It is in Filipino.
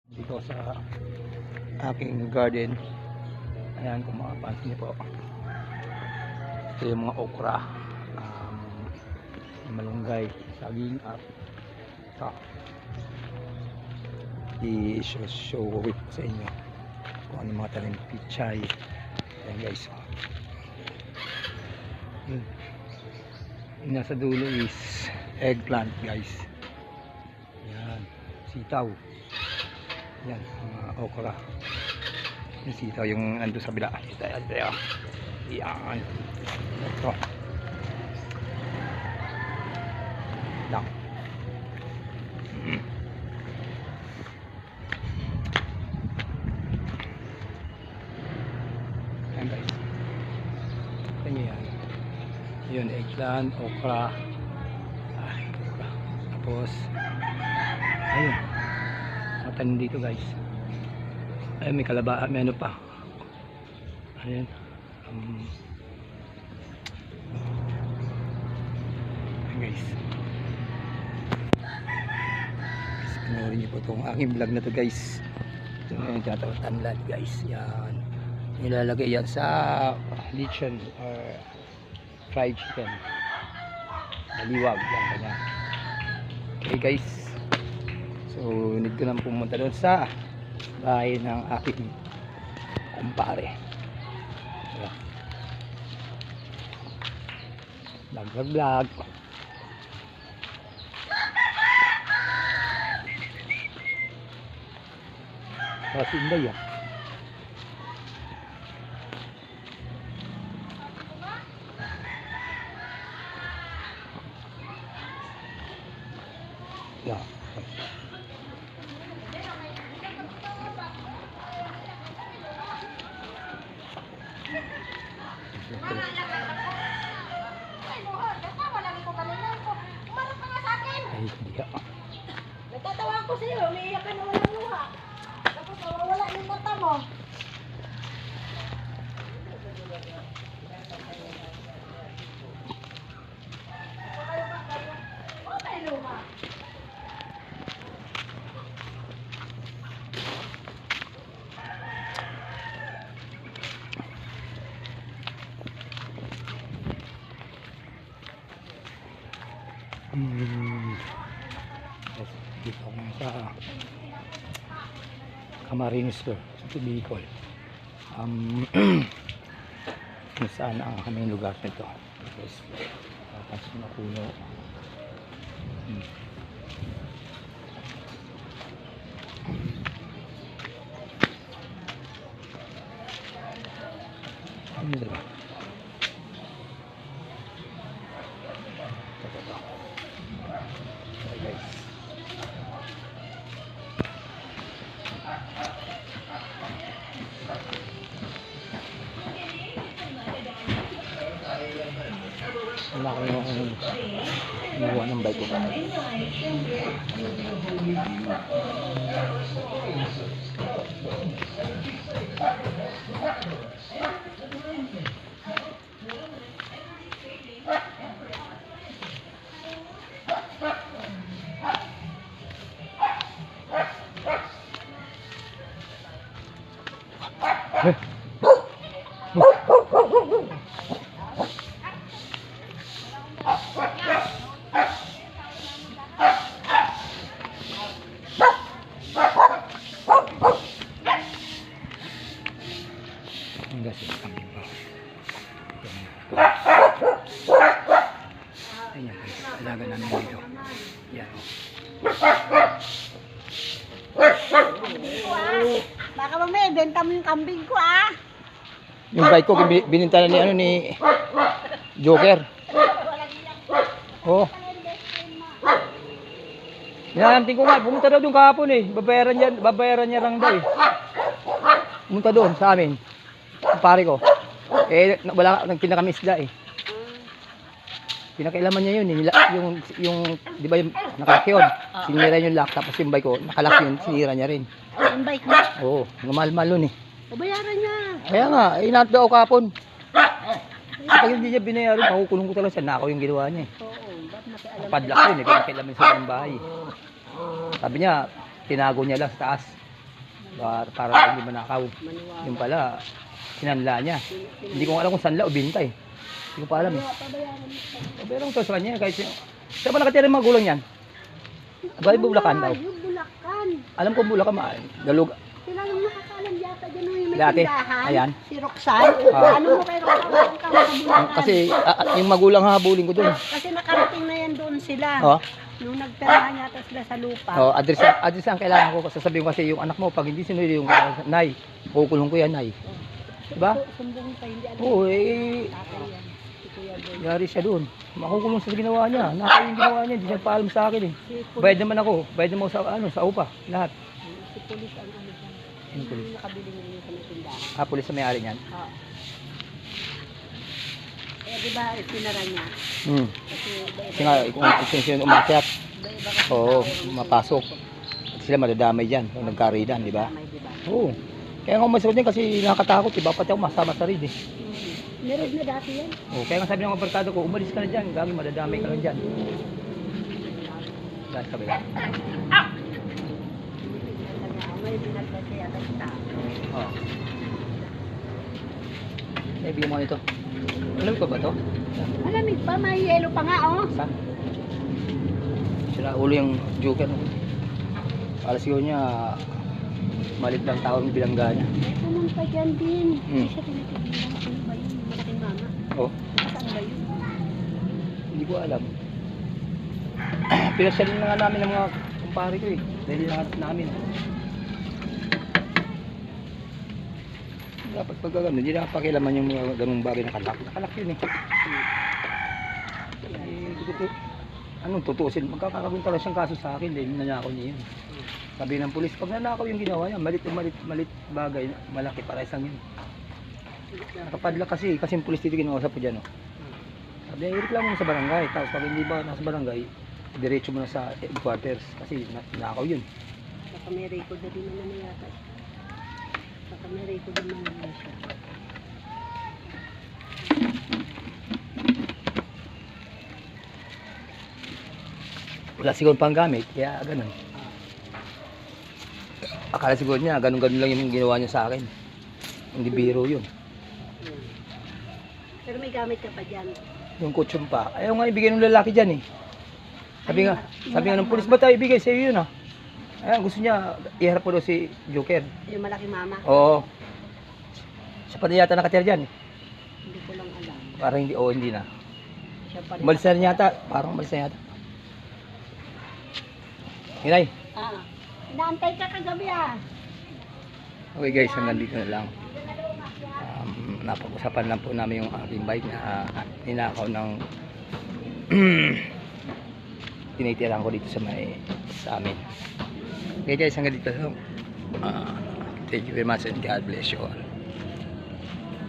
dito sa aking garden. Ayan, kung makapansin niyo po, ito yung mga okra, malunggay, saging at i-show ko sa inyo kung ano mga tanim, pichay. Ayan guys, yung nasa dulo is eggplant guys. Ayan, sitaw. Yan, mga okra. Yung sitaw yung nandun sa bila. Yan. Ito. Lang. Yan guys. Ito nyo yan. Yun, eggplant, okra. Okra. Tapos, ayun. Matanim dito guys. Ayun, may kalaba, may ano pa. Ayun. Ayun guys. Panoorin niyo po itong aking vlog na to guys. Ito na yung tanlad guys. Yan. Nilalagay yan sa lechon or fried chicken. Naliwag yan ganyan. Okay guys. So, need ko lang pumunta doon sa bahay ng aking kumpare. Vlog. Kasi inday yan. Yeah. Ay, hindi ka. Nagtatawa ko sa iyo, umiiyak ka na walang luha. Tapos nawawala yung mata mo. Okay, luha. Dito ako sa Camarines Store sa Bicol. Kung saan ang kaming lugar nito. Tapos papansin na puno. Ano diba? Guys. Wala ko yung inuwa ng bike ko. Enggak sih, kambing bawah. Ayan, alaga namin dito. Yan. Baka mamaya, benta mo yung kambing ko Yung bike ko, bininta na ni, ni Joker. Oh. Hinahanting ko nga, pumunta daw doon kahapon babayaran niya lang daw Pumunta doon sa amin. Pare ko. Wala pinakamiss isda Pinakailaman niya yun yung di ba yung nakalaki yun. Sinira yung lock tapos yung bike ko, nakalaki yun, sinira niya rin. Yung bike mo? Oo, mahal-mahal yun Babayaran niya. Kaya nga, inat daw kahapon. Pag hindi niya binayaran, pakukulong ko talaga siya. Nakaw yung ginawa niya Oo, ba't nakialam? Padlock yun, pinakailaman sa ng bahay. Sabi niya, tinago niya lang sa taas. Para hindi manakaw. Maniwala. Yung pala, sinanla niya. Hindi ko alam kung sanla o binta eh. Hindi ko pa alam eh. Pabayaran mo. Pero to sa kanya, kahit siya. Saan ba nakatira yung mga gulang yan? Bali Bulacan daw. Yung Bulacan. Alam ko Bulacan, Galug. Sila yung nakakalam yata dyan yung may Dati, tindahan. ayan. Si Roxanne. Ah. Ano mo kay Roxanne? Ka sa Bulacan. Kasi yung magulang habulin ko doon. Kasi nakarating na yan doon sila. Oh, Nung nagperahan yata sila sa lupa. oh, address ang kailangan ko. Sasabihin ko kasi yung anak mo, pag hindi sinunod yung nay, kukulong ko yan, nay. Diba? Sumbong pa, hindi alam. Oo, eh, Tatay yan. Si Kuya Boy. yari siya doon. Makukulong sa ginawa niya. Nakaw yung ginawa niya, hindi siya paalam sa akin eh. Si Bayad naman ako, bayad naman ako sa upa, lahat. Si Pulis ang ano dyan. Yung pulis. Yung nakabili ngayon sa may tindahan. Pulis sa may-ari niyan. Oo. Eh, di ba, sinara niya? Kasi, Kasi nga, kung sino umakyat, iba kasi oo, tao, mapasok. At sila madadamay dyan, kung nagkaridan, di ba? may di ba? Oo. Kaya nga umasakot din kasi nakakatakot, iba pati ako masama sa rin eh. Meron na dati yan. Oo, kaya nga sabi ng mga barkada ko, umalis ka na dyan, gagi madadamay ka lang dyan. Dahil sabi lang. May binagdag siya yata yung tao. Oo. Eh, bigyan mo ka nito. Alam ko ba to? Malamig pa, may yelo pa nga, oh. Saan? Sira ulo yung joker. Para siguro niya, malit lang tao yung bilangga niya. May pumunta dyan din. Hmm. Hindi siya tinitigilan. Ano ba yun? Malaking mama. Oh, Saan ba yun? hindi ko alam. Pinasyalin na nga namin ng mga kumpare ko eh. Dahil lahat namin. Dapat pag gano'n, hindi na pakialaman yung mga ganung bagay na kalak. Nakalak yun eh. Anong tutusin? Magkakakabunta lang siyang kaso sa akin dahil nanakaw niya yun. Sabi ng pulis, pag nanakaw yung ginawa niya, malit bagay, malaki para isang yun. Nakapadla kasi yung pulis dito ginawa sa po dyan. Oh. Sabi niya, ireklamo mo sa barangay. Tapos pag hindi ba nasa barangay, diretso mo na sa headquarters kasi nanakaw yun. Baka may record na din naman na yata. Baka may record din naman siya. Wala siguro pang gamit, kaya ganun. Akala siguro niya, ganun-ganun lang yung ginawa niya sa akin. Hindi biro yun. Pero may gamit ka pa dyan. Yung kutsyon pa. Ayaw nga ibigay ng lalaki dyan eh. Sabi nga ng pulis, ba't tayo ibigay sa iyo yun ah? Ayan, gusto niya, iharap ko daw si Joker. Yung malaking mama. Oo. Siya pa na yata nakatira dyan eh. Hindi ko lang alam. Parang hindi, hindi na. Siya pa rin. Umalis na rin yata. Parang umalis na yata. Hinay. Ah. Inaantay ka kagabi ah. Okay guys, hanggang dito na lang. Napag-usapan lang po namin yung aking bike na ninakaw ng tinitirahan ko dito sa amin. Okay guys, hanggang dito. Thank you very much and God bless you all.